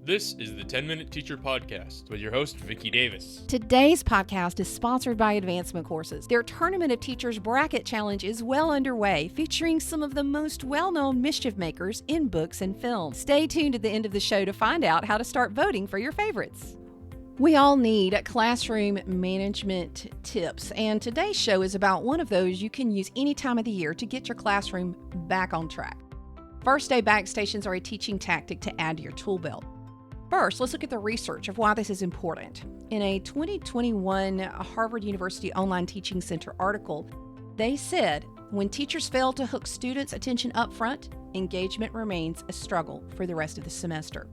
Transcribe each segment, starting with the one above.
This is the 10-Minute Teacher Podcast with your host, Vicki Davis. Today's podcast is sponsored by Advancement Courses. Their Tournament of Teachers Bracket Challenge is well underway, featuring some of the most well-known mischief makers in books and film. Stay tuned at the end of the show to find out how to start voting for your favorites. We all need classroom management tips, and today's show is about one of those you can use any time of the year to get your classroom back on track. First day backstations are a teaching tactic to add to your tool belt. First, let's look at the research of why this is important. In a 2021 Harvard University Online Teaching Center article, they said when teachers fail to hook students' attention up front, engagement remains a struggle for the rest of the semester.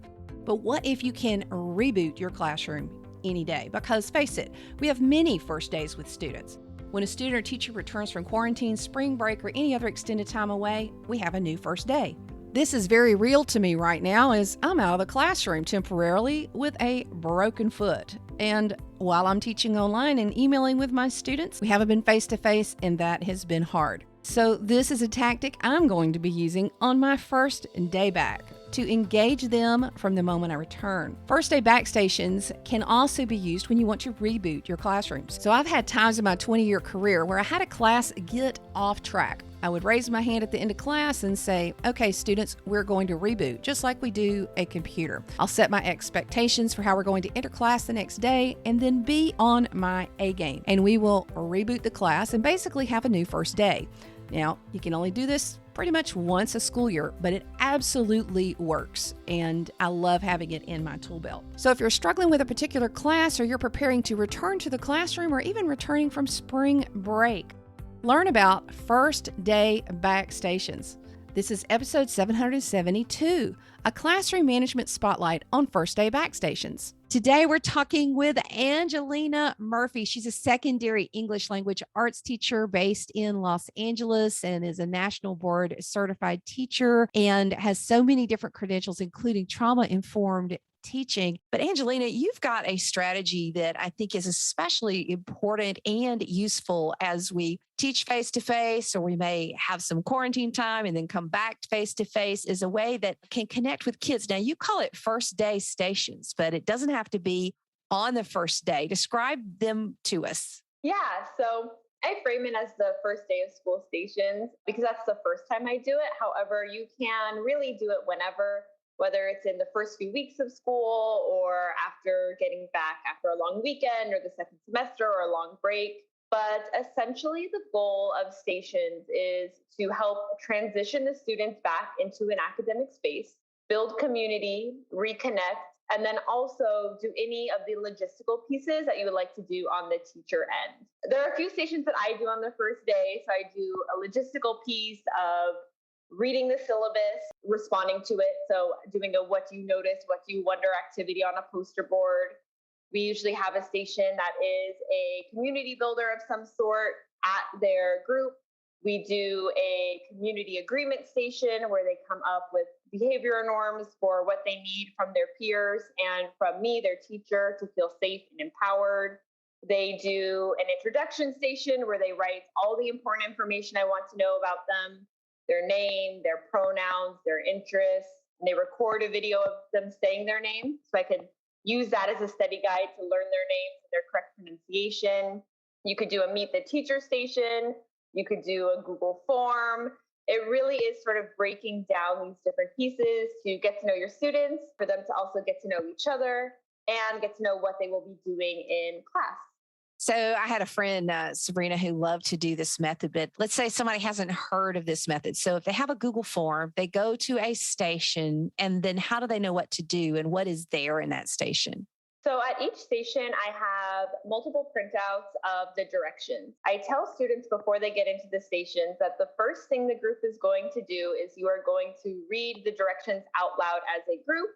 But what if you can reboot your classroom any day? Because face it, we have many first days with students. When a student or teacher returns from quarantine, spring break, or any other extended time away, we have a new first day. This is very real to me right now as I'm out of the classroom temporarily with a broken foot. And while I'm teaching online and emailing with my students, we haven't been face-to-face, and that has been hard. So this is a tactic I'm going to be using on my first day back to engage them from the moment I return. First day backstations can also be used when you want to reboot your classrooms. So I've had times in my 20-year career where I had a class get off track. I would raise my hand at the end of class and say, okay, students, we're going to reboot, just like we do a computer. I'll set my expectations for how we're going to enter class the next day and then be on my A game. And we will reboot the class and basically have a new first day. Now, you can only do this pretty much once a school year, but it absolutely works, and I love having it in my tool belt. So if you're struggling with a particular class, or you're preparing to return to the classroom, or even returning from spring break, learn about first day backstations. This is episode 772, a classroom management spotlight on first day backstations. Today, we're talking with Angelina Murphy. She's a secondary English language arts teacher based in Los Angeles and is a national board certified teacher and has so many different credentials, including trauma-informed teaching. But Angelina, you've got a strategy that I think is especially important and useful as we teach face-to-face, or we may have some quarantine time and then come back face-to-face, is a way that can connect with kids. Now, you call it first day stations, but it doesn't have to be on the first day. Describe them to us. Yeah, so I frame it as the first day of school stations because that's the first time I do it. However, you can really do it whenever, whether it's in the first few weeks of school or after getting back after a long weekend or the second semester or a long break. But essentially, the goal of stations is to help transition the students back into an academic space, build community, reconnect, and then also do any of the logistical pieces that you would like to do on the teacher end. There are a few stations that I do on the first day. So I do a logistical piece of reading the syllabus, responding to it. So doing a what do you notice, what do you wonder activity on a poster board. We usually have a station that is a community builder of some sort at their group. We do a community agreement station where they come up with behavior norms for what they need from their peers and from me, their teacher, to feel safe and empowered. They do an introduction station where they write all the important information I want to know about them, their name, their pronouns, their interests, and they record a video of them saying their name. So I could use that as a study guide to learn their names and their correct pronunciation. You could do a meet the teacher station. You could do a Google form. It really is sort of breaking down these different pieces to get to know your students, for them to also get to know each other and get to know what they will be doing in class. So I had a friend, Sabrina, who loved to do this method, but let's say somebody hasn't heard of this method. So if they have a Google form, they go to a station, and then how do they know what to do and what is there in that station? So at each station, I have multiple printouts of the directions. I tell students before they get into the stations that the first thing the group is going to do is you are going to read the directions out loud as a group,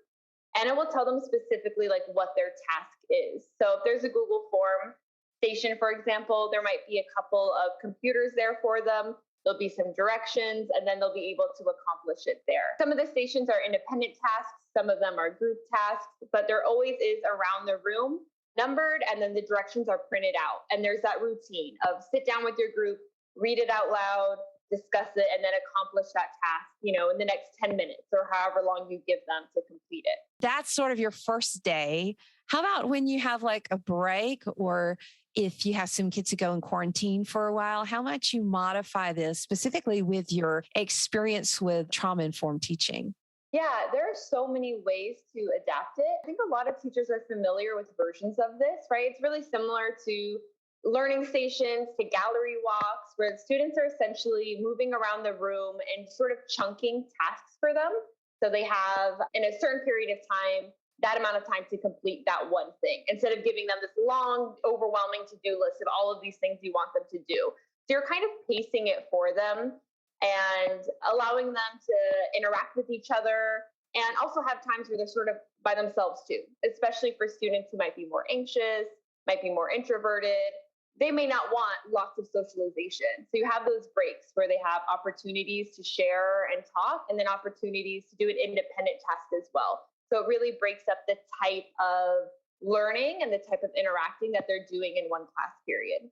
and it will tell them specifically like what their task is. So if there's a Google form station, for example, there might be a couple of computers there for them. There'll be some directions, and then they'll be able to accomplish it there. Some of the stations are independent tasks. Some of them are group tasks, but there always is around the room numbered, and then the directions are printed out. And there's that routine of sit down with your group, read it out loud, discuss it, and then accomplish that task, in the next 10 minutes or however long you give them to complete it. That's sort of your first day. How about when you have like a break, or if you have some kids who go in quarantine for a while, how much you modify this specifically with your experience with trauma-informed teaching? Yeah, there are so many ways to adapt it. I think a lot of teachers are familiar with versions of this, right? It's really similar to learning stations, to gallery walks, where the students are essentially moving around the room and sort of chunking tasks for them. So they have, in a certain period of time, that amount of time to complete that one thing, instead of giving them this long, overwhelming to-do list of all of these things you want them to do. So you're kind of pacing it for them and allowing them to interact with each other, and also have times where they're sort of by themselves too, especially for students who might be more anxious, might be more introverted. They may not want lots of socialization. So you have those breaks where they have opportunities to share and talk, and then opportunities to do an independent task as well. So it really breaks up the type of learning and the type of interacting that they're doing in one class period.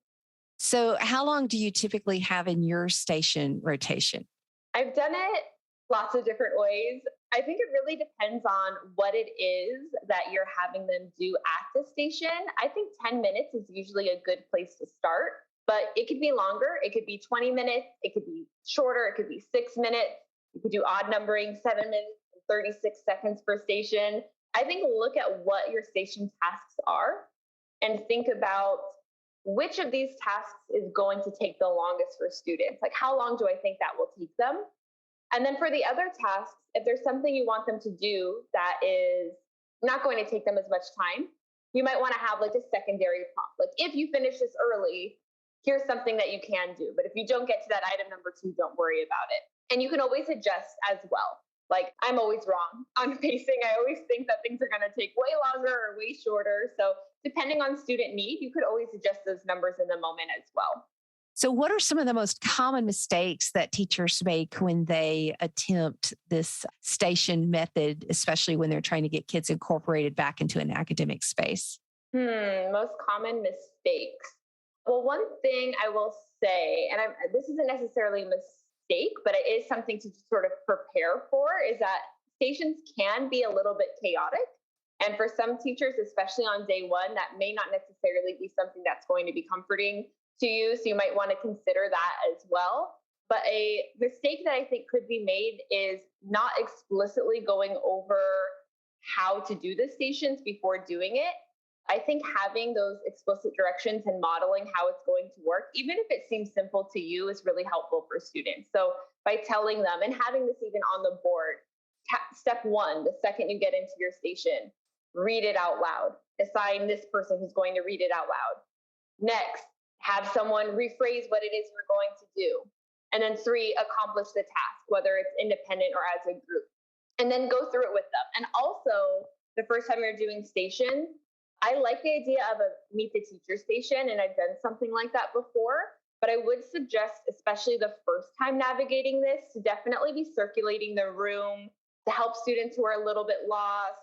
So, how long do you typically have in your station rotation? I've done it lots of different ways. I think it really depends on what it is that you're having them do at the station. I think 10 minutes is usually a good place to start, but it could be longer. It could be 20 minutes. It could be shorter. It could be 6 minutes. You could do odd numbering, 7 minutes, and 36 seconds per station. I think look at what your station tasks are and think about which of these tasks is going to take the longest for students. Like, how long do I think that will take them? And then for the other tasks, if there's something you want them to do that is not going to take them as much time, you might want to have like a secondary prompt. Like, if you finish this early, here's something that you can do. But if you don't get to that item number 2, don't worry about it. And you can always adjust as well. Like, I'm always wrong on pacing. I always think that things are going to take way longer or way shorter. So depending on student need, you could always adjust those numbers in the moment as well. So, what are some of the most common mistakes that teachers make when they attempt this station method, especially when they're trying to get kids incorporated back into an academic space? Most common mistakes. Well, one thing I will say, and this isn't necessarily a mistake, but it is something to sort of prepare for, is that stations can be a little bit chaotic. And for some teachers, especially on day one, that may not necessarily be something that's going to be comforting to you. So you might want to consider that as well. But a mistake that I think could be made is not explicitly going over how to do the stations before doing it. I think having those explicit directions and modeling how it's going to work, even if it seems simple to you, is really helpful for students. So by telling them and having this even on the board, step 1, the second you get into your station, read it out loud. Assign this person who's going to read it out loud. Next, have someone rephrase what it is you're going to do. And then 3, accomplish the task, whether it's independent or as a group. And then go through it with them. And also, the first time you're doing station, I like the idea of a meet the teacher station, and I've done something like that before. But I would suggest, especially the first time navigating this, to definitely be circulating the room to help students who are a little bit lost,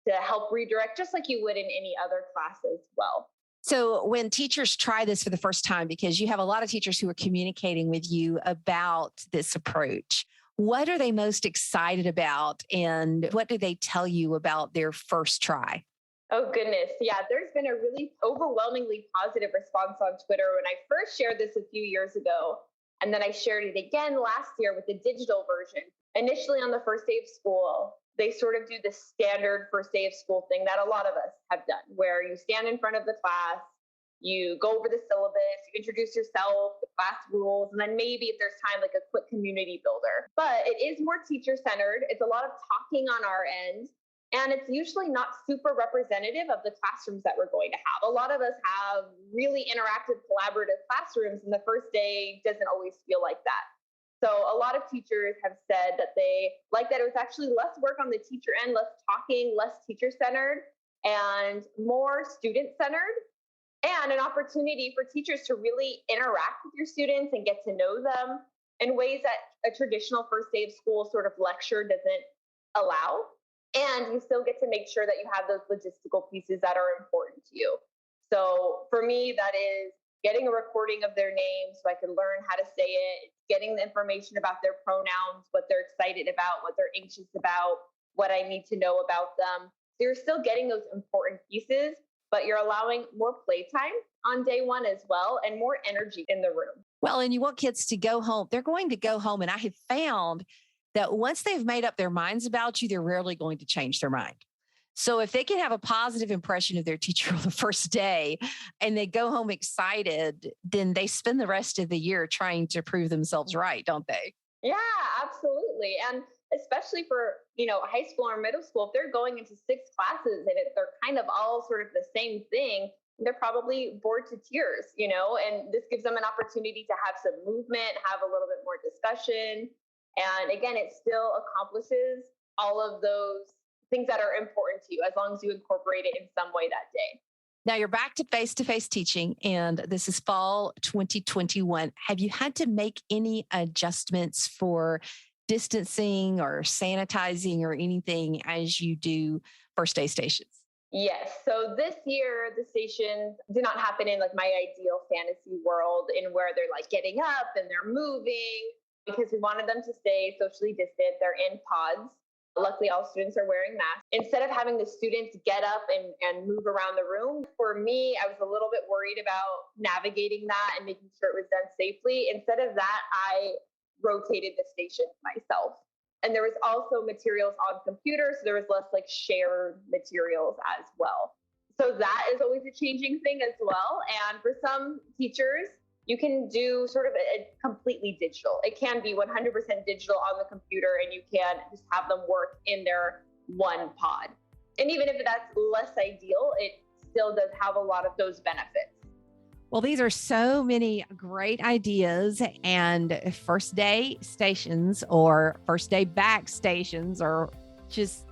to help redirect, just like you would in any other class as well. So when teachers try this for the first time, because you have a lot of teachers who are communicating with you about this approach, what are they most excited about, and what do they tell you about their first try? Oh, goodness. Yeah, there's been a really overwhelmingly positive response on Twitter when I first shared this a few years ago. And then I shared it again last year with the digital version. Initially on the first day of school, they sort of do the standard first day of school thing that a lot of us have done, where you stand in front of the class, you go over the syllabus, you introduce yourself, the class rules, and then maybe if there's time, like a quick community builder. But it is more teacher-centered. It's a lot of talking on our end. And it's usually not super representative of the classrooms that we're going to have. A lot of us have really interactive, collaborative classrooms, and the first day doesn't always feel like that. So a lot of teachers have said that they like that it was actually less work on the teacher end, less talking, less teacher-centered, and more student-centered, and an opportunity for teachers to really interact with your students and get to know them in ways that a traditional first day of school sort of lecture doesn't allow. And you still get to make sure that you have those logistical pieces that are important to you. So for me, that is getting a recording of their name so I can learn how to say it, getting the information about their pronouns, what they're excited about, what they're anxious about, what I need to know about them. So you're still getting those important pieces, but you're allowing more playtime on day one as well and more energy in the room. Well, and you want kids to go home. They're going to go home. And I have found that once they've made up their minds about you, they're rarely going to change their mind. So if they can have a positive impression of their teacher on the first day and they go home excited, then they spend the rest of the year trying to prove themselves right, don't they? Yeah, absolutely. And especially for, high school or middle school, if they're going into 6 classes and they're kind of all sort of the same thing, they're probably bored to tears, and this gives them an opportunity to have some movement, have a little bit more discussion. And again, it still accomplishes all of those things that are important to you as long as you incorporate it in some way that day. Now you're back to face-to-face teaching, and this is fall 2021. Have you had to make any adjustments for distancing or sanitizing or anything as you do first day stations? Yes. So this year, the stations did not happen in like my ideal fantasy world in where they're like getting up and they're moving, because we wanted them to stay socially distant. They're in pods. Luckily, all students are wearing masks. Instead of having the students get up and move around the room, for me, I was a little bit worried about navigating that and making sure it was done safely. Instead of that, I rotated the station myself. And there was also materials on computers, so there was less like shared materials as well. So that is always a changing thing as well. And for some teachers, you can do sort of a completely digital. It can be 100% digital on the computer, and you can just have them work in their one pod. And even if that's less ideal, it still does have a lot of those benefits. Well, these are so many great ideas, and first day stations or first day back stations or just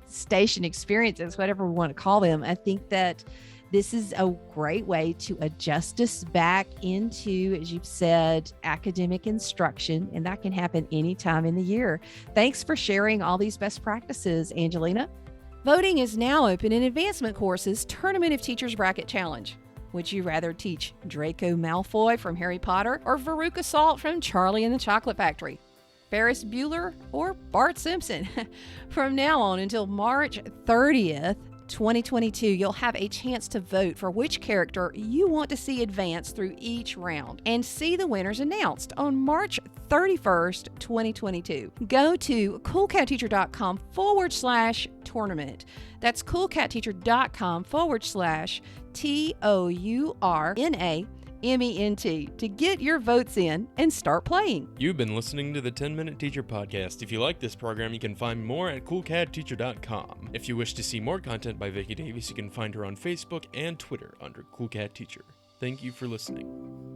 station experiences, whatever we want to call them. I think that this is a great way to adjust us back into, as you've said, academic instruction, and that can happen anytime in the year. Thanks for sharing all these best practices, Angelina. Voting is now open in advancement courses Tournament of Teachers Bracket Challenge. Would you rather teach Draco Malfoy from Harry Potter or Veruca Salt from Charlie and the Chocolate Factory? Ferris Bueller or Bart Simpson? From now on until March 30th, 2022, you'll have a chance to vote for which character you want to see advance through each round and see the winners announced on March 31st, 2022. Go to coolcatteacher.com/tournament. That's coolcatteacher.com/TOURNAMENT to get your votes in and start playing. You've been listening to the 10-Minute Teacher Podcast. If you like this program, you can find more at coolcatteacher.com. If you wish to see more content by Vicki Davis, you can find her on Facebook and Twitter under Cool Cat Teacher. Thank you for listening.